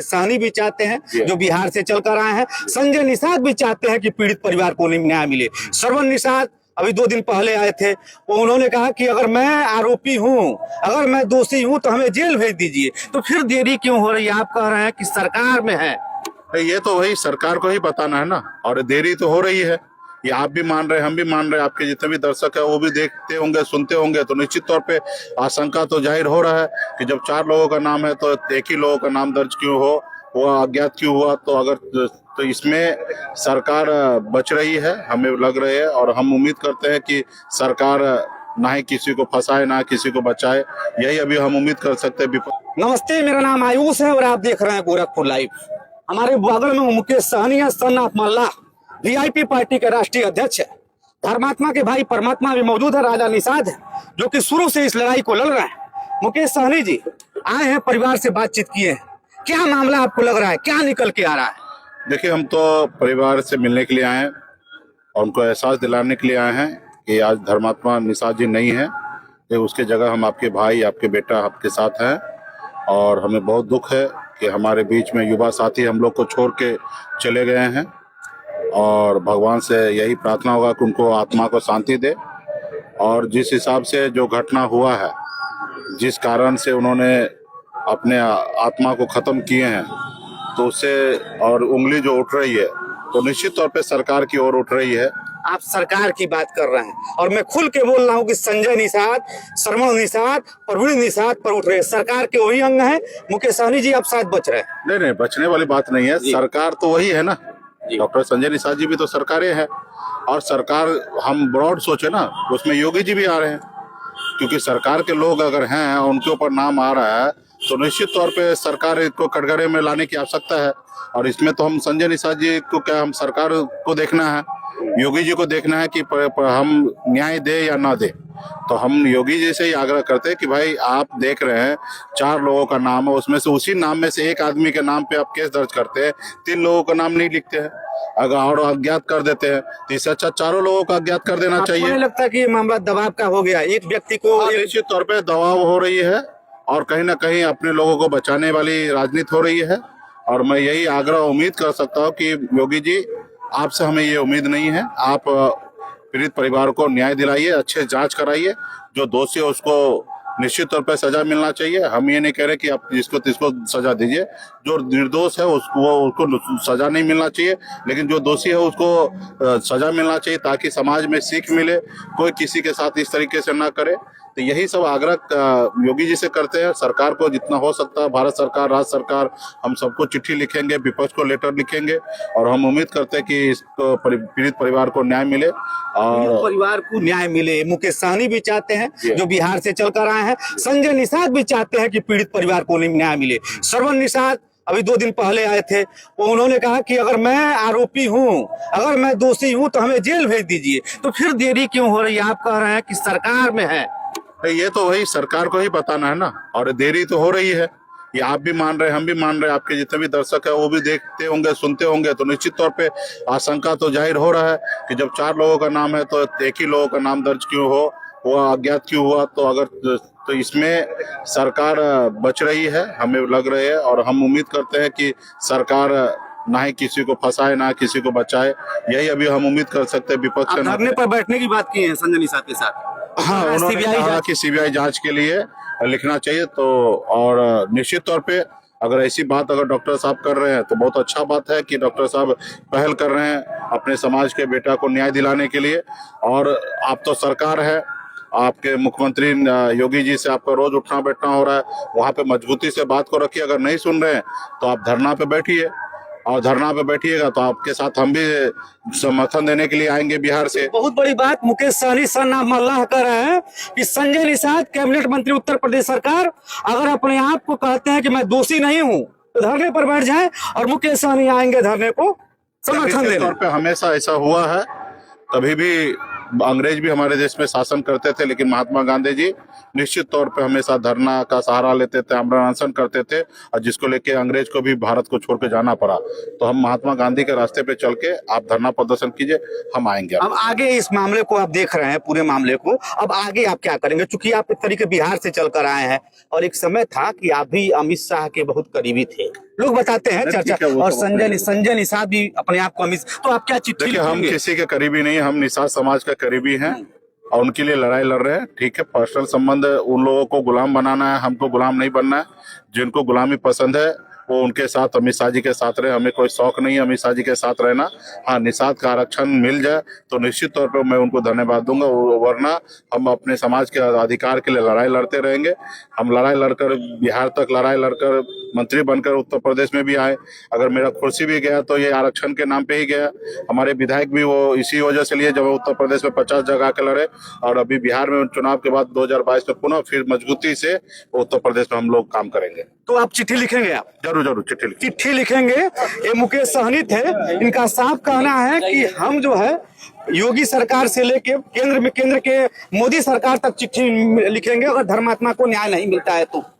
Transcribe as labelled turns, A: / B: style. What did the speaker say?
A: सहनी भी चाहते हैं जो बिहार से चलकर आए हैं। संजय निषाद भी चाहते हैं कि पीड़ित परिवार को न्याय मिले। श्रवण निषाद अभी 2 दिन पहले आए थे, उन्होंने कहा कि अगर मैं आरोपी हूं, अगर मैं दोषी हूं तो हमें जेल भेज दीजिए। तो फिर देरी क्यों हो रही है? आप कह रहे हैं कि सरकार में है।
B: ये तो वही सरकार को ही बताना है ना, और देरी तो हो रही है। ये आप भी मान रहे हैं, हम भी मान रहे हैं, आपके जितने भी दर्शक है वो भी देखते होंगे, सुनते होंगे, तो निश्चित तौर पे आशंका तो जाहिर हो रहा है कि जब 4 लोगों का नाम है तो एक ही लोगों का नाम दर्ज क्यों हो, वो अज्ञात क्यों हुआ। तो इसमें सरकार बच रही है, हमें लग रही है, और हम उम्मीद करते हैं कि सरकार ना ही किसी को फंसाए ना किसी को बचाए, यही अभी हम उम्मीद कर सकते हैं।
A: नमस्ते, मेरा नाम आयुष है और आप देख रहे हैं गोरखपुर लाइव। हमारे बगल में मुकेश सहनी है, son of Mallah, VIP party के राष्ट्रीय अध्यक्ष है। धर्मात्मा के भाई परमात्मा भी मौजूद है, राजा निषाद है, जो कि शुरू से इस लड़ाई को लड़ रहे हैं। मुकेश सहनी जी आए हैं, परिवार से बातचीत किए हैं, क्या मामला आपको लग रहा है, क्या निकल के आ रहा है?
B: देखिए, हम तो परिवार से मिलने के लिए आए हैं और उनको एहसास दिलाने के लिए आए हैं कि आज धर्मात्मा निषाद जी नहीं है, कि उसके जगह हम आपके भाई, आपके बेटा आपके साथ हैं। और हमें बहुत दुख है कि हमारे बीच में युवा साथी हम लोग को छोड़ के चले गए हैं, और भगवान से यही प्रार्थना होगा कि उनको आत्मा को शांति दे। और जिस हिसाब से जो घटना हुआ है, जिस कारण से उन्होंने अपने आत्मा को खत्म किए हैं, तो उससे और उंगली जो उठ रही है तो निश्चित तौर पे सरकार की ओर उठ रही है।
A: आप सरकार की बात कर रहे हैं और मैं खुल के बोल रहा हूँ कि संजय निषाद, श्रवण निषाद, प्रवीण निषाद पर उठ रहे हैं। सरकार के वही अंग हैं। मुकेश सहनी जी आप शायद बच रहे हैं।
B: नहीं, बचने वाली बात नहीं है, सरकार तो वही है ना। डॉक्टर संजय निषाद जी भी तो सरकारें हैं, और सरकार हम ब्रॉड सोचे ना, उसमें योगी जी भी आ रहे हैं, क्योंकि सरकार के लोग अगर हैं उनके ऊपर नाम आ रहा है तो निश्चित तौर पे सरकार को कटघरे में लाने की आवश्यकता है। और इसमें तो हम संजय निषाद जी को क्या, हम सरकार को देखना है, योगी जी को देखना है कि हम न्याय दे या ना दे। तो हम योगी जी से ही आग्रह करते हैं कि भाई आप देख रहे हैं 4 लोगों का नाम है, उसमें से उसी नाम में से एक आदमी के नाम पे आप केस दर्ज करते हैं, 3 लोगों का नाम नहीं लिखते हैं, अगर और अज्ञात कर देते हैं, तो इससे अच्छा 4 लोगों का अज्ञात कर देना चाहिए।
A: आपको नहीं लगता कि ये मामला दबाव का हो गया? एक व्यक्ति को
B: निश्चित तौर पे दबाव हो रही है, और कहीं ना कहीं अपने लोगों को बचाने वाली राजनीति हो रही है। और मैं यही आग्रह उम्मीद कर सकता हूँ कि योगी जी, आपसे हमें ये उम्मीद नहीं है, आप पीड़ित परिवार को न्याय दिलाइए, अच्छे जांच कराइए, जो दोषी है उसको निश्चित तौर पर सजा मिलना चाहिए। हम ये नहीं कह रहे कि आप जिसको तिसको सजा दीजिए, जो निर्दोष है उसको सजा नहीं मिलना चाहिए, लेकिन जो दोषी है उसको सजा मिलना चाहिए, ताकि समाज में सीख मिले, कोई किसी के साथ इस तरीके से ना करे। तो यही सब आग्रह योगी जी से करते हैं। सरकार को जितना हो सकता है, भारत सरकार, राज्य सरकार, हम सबको चिट्ठी लिखेंगे, विपक्ष को लेटर लिखेंगे, और हम उम्मीद करते हैं कि इसको पीड़ित परिवार को न्याय मिले और
A: परिवार को न्याय मिले। मुकेश सहनी भी चाहते हैं जो बिहार से चलकर आए हैं। संजय निषाद भी चाहते हैं कि पीड़ित परिवार को न्याय मिले। श्रवण निषाद अभी 2 दिन पहले आए थे, उन्होंने कहा कि अगर मैं आरोपी हूं, अगर मैं दोषी हूं तो हमें जेल भेज दीजिए। तो फिर देरी क्यों हो रही है? आप कह रहे हैं कि सरकार में है।
B: ये तो वही सरकार को ही बताना है ना, और देरी तो हो रही है। ये आप भी मान रहे हैं, हम भी मान रहे हैं, आपके जितने भी दर्शक है वो भी देखते होंगे, सुनते होंगे, तो निश्चित तौर पे आशंका तो जाहिर हो रहा है कि जब 4 लोगों का नाम है तो एक ही लोगों का नाम दर्ज क्यों हो, वो अज्ञात क्यों हुआ। तो इसमें सरकार बच रही है, हमें लग रही है, और हम उम्मीद करते हैं कि सरकार ना ही किसी को फंसाए ना किसी को बचाए, यही अभी हम उम्मीद कर सकते हैं। विपक्ष के
A: धरने पर बैठने की बात की है संजय निषाद के साथ।
B: हाँ, उन्होंने कहा कि सीबीआई जांच के लिए लिखना चाहिए। तो और निश्चित तौर पे अगर ऐसी बात अगर डॉक्टर साहब कर रहे हैं तो बहुत अच्छा बात है कि डॉक्टर साहब पहल कर रहे हैं अपने समाज के बेटा को न्याय दिलाने के लिए। और आप तो सरकार है, आपके मुख्यमंत्री योगी जी से आपका रोज उठना बैठना हो रहा है, वहाँ पे मजबूती से बात को रखिए। अगर नहीं सुन रहे हैं तो आप धरना पे बैठिए, और धरना पे बैठिएगा तो आपके साथ हम भी समर्थन देने के लिए आएंगे बिहार से।
A: बहुत बड़ी बात मुकेश सहनी सन ऑफ मल्लाह कर रहे हैं कि संजय निषाद कैबिनेट मंत्री उत्तर प्रदेश सरकार अगर अपने आप को कहते हैं कि मैं दोषी नहीं हूं तो धरने पर बैठ जाए, और मुकेश सहनी आएंगे धरने को समर्थन देने।
B: तौर पे हमेशा ऐसा हुआ है, कभी भी अंग्रेज भी हमारे देश में शासन करते थे, लेकिन महात्मा गांधी जी निश्चित तौर पे हमेशा धरना का सहारा लेते थे, आमरण अनशन करते थे, और जिसको लेके अंग्रेज को भी भारत को छोड़ के जाना पड़ा। तो हम महात्मा गांधी के रास्ते पे चल के आप धरना प्रदर्शन कीजिए, हम आएंगे।
A: अब आगे इस मामले को आप देख रहे हैं, पूरे मामले को, अब आगे आप क्या करेंगे? चूंकि आप एक तरीके बिहार से चलकर आए हैं और एक समय था कि आप भी अमित शाह के बहुत करीबी थे, लोग बताते हैं
B: नहीं,
A: चर्चा,
B: ठीक है, वो
A: और
B: तो अपने-
A: संजय निषाद भी अपने आप को अमित, तो आप क्या चिट्ठी
B: देखिए, हम
A: लिखेंगे?
B: किसी के करीबी नहीं, हम निषाद समाज के करीबी हैं और उनके लिए लड़ाई लड़ रहे हैं। ठीक है, पर्सनल संबंध, उन लोगों को गुलाम बनाना है, हमको गुलाम नहीं बनना है। जिनको गुलामी पसंद है वो उनके साथ अमित शाह जी के साथ रहे, हमें कोई शौक नहीं है अमित शाह जी के साथ रहना। हाँ, निषाद का आरक्षण मिल जाए तो निश्चित तौर पर मैं उनको धन्यवाद दूंगा, वरना हम अपने समाज के अधिकार के लिए लड़ाई लड़ते रहेंगे। हम लड़ाई लड़कर बिहार तक लड़ाई लड़कर मंत्री बनकर उत्तर प्रदेश में भी आए। अगर मेरा कुर्सी भी गया तो ये आरक्षण के नाम पे ही गया। हमारे विधायक भी वो इसी वजह से लिए जब वो उत्तर प्रदेश में 50 जगह के लड़े, और अभी बिहार में चुनाव के बाद 2022 में पुनः फिर मजबूती से उत्तर प्रदेश में हम लोग काम करेंगे।
A: तो आप चिट्ठी लिखेंगे? आप
B: जरूर जरूर चिट्ठी लिखिए।
A: चिट्ठी लिखेंगे। ये मुकेश सहनी थे, इनका साफ कहना है कि हम जो है योगी सरकार से लेके केंद्र के मोदी सरकार तक चिट्ठी लिखेंगे अगर धर्मात्मा को न्याय नहीं मिलता है तो।